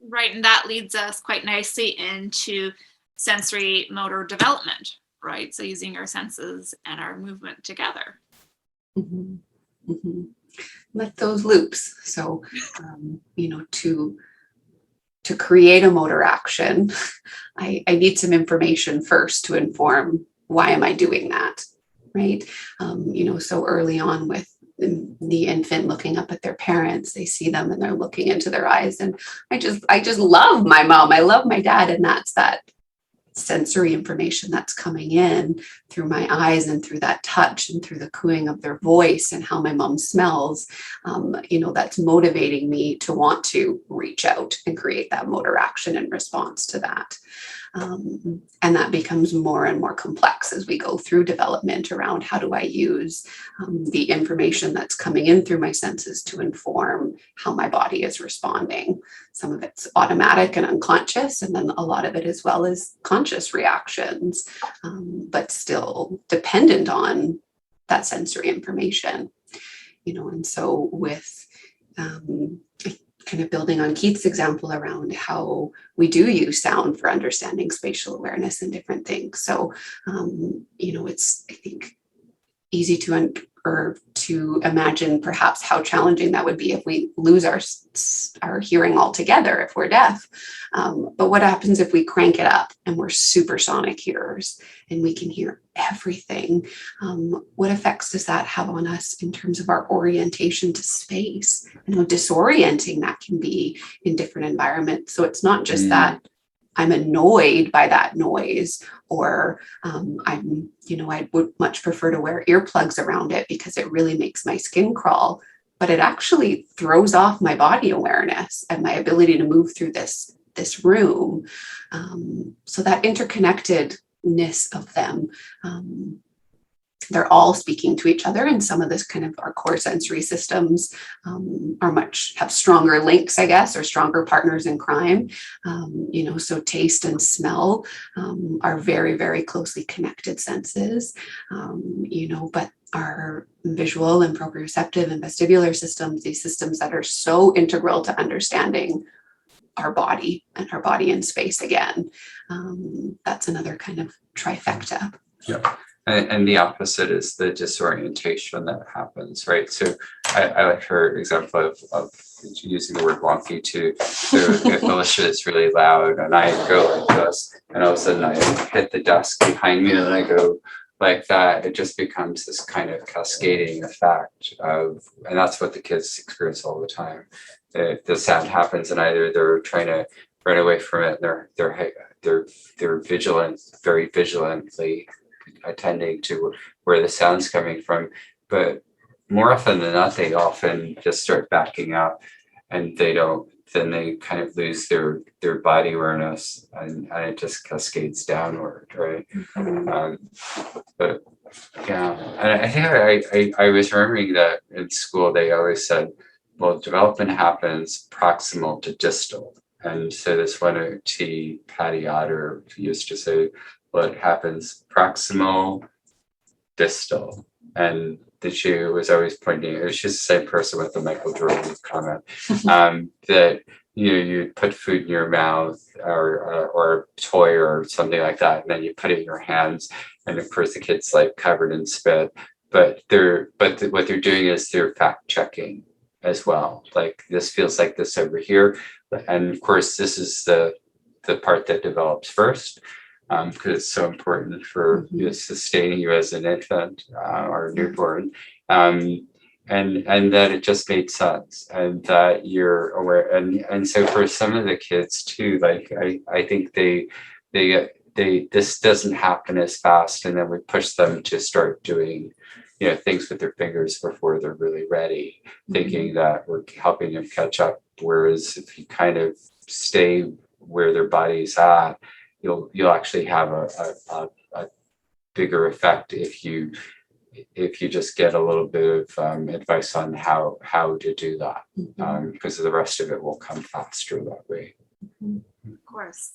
Right, and that leads us quite nicely into sensory motor development, right? So using our senses and our movement together. Mm-hmm. Mm-hmm. Like those loops. So, to create a motor action, I need some information first to inform why am I doing that, right? So early on with the infant looking up at their parents, they see them and they're looking into their eyes, and I just love my mom. I love my dad, and that's that sensory information that's coming in through my eyes and through that touch and through the cooing of their voice and how my mom smells. That's motivating me to want to reach out and create that motor action in response to that. And that becomes more and more complex as we go through development around how do I use the information that's coming in through my senses to inform how my body is responding. Some of it's automatic and unconscious, and then a lot of it as well is conscious reactions, but still dependent on that sensory information. And so with kind of building on Keith's example around how we do use sound for understanding spatial awareness and different things. So, it's, I think, easy to imagine perhaps how challenging that would be if we lose our hearing altogether, if we're deaf. But what happens if we crank it up and we're supersonic hearers and we can hear everything? What effects does that have on us in terms of our orientation to space and how disorienting that can be in different environments? So it's not just that I'm annoyed by that noise, or I would much prefer to wear earplugs around it because it really makes my skin crawl, but it actually throws off my body awareness and my ability to move through this room. So that interconnectedness of them, they're all speaking to each other, and some of this kind of our core sensory systems have stronger links, I guess, or stronger partners in crime. So taste and smell are very, very closely connected senses, but our visual and proprioceptive and vestibular systems, these systems that are so integral to understanding our body and our body in space again, that's another kind of trifecta. Yeah. And the opposite is the disorientation that happens, right? So I like her example of using the word wonky too. So if Alysha is really loud and I go like this, and all of a sudden I hit the desk behind me and I go like that, it just becomes this kind of cascading effect and that's what the kids experience all the time. The sound happens and either they're trying to run away from it, and they're vigilant, very vigilantly attending to where the sound's coming from, but more often than not they often just start backing up and they kind of lose their body awareness, and it just cascades downward, right? But yeah, and I think I was remembering that in school they always said, well, development happens proximal to distal, and so this one Pediatric used to say, well, it happens proximal, distal. And she was always pointing, it was just the same person with the Michael Jordan comment, that you put food in your mouth or a toy or something like that, and then you put it in your hands, and of course the kid's like covered in spit. But what they're doing is they're fact checking as well. Like, this feels like this over here. And of course, this is the part that develops first. Because it's so important for sustaining you as an infant or newborn, and that it just made sense, and that you're aware, and so for some of the kids too, like I think they this doesn't happen as fast, and then we push them to start doing things with their fingers before they're really ready, thinking that we're helping them catch up. Whereas if you kind of stay where their body's at, you'll actually have a bigger effect if you just get a little bit of advice on how to do that, because the rest of it will come faster that way. Of course.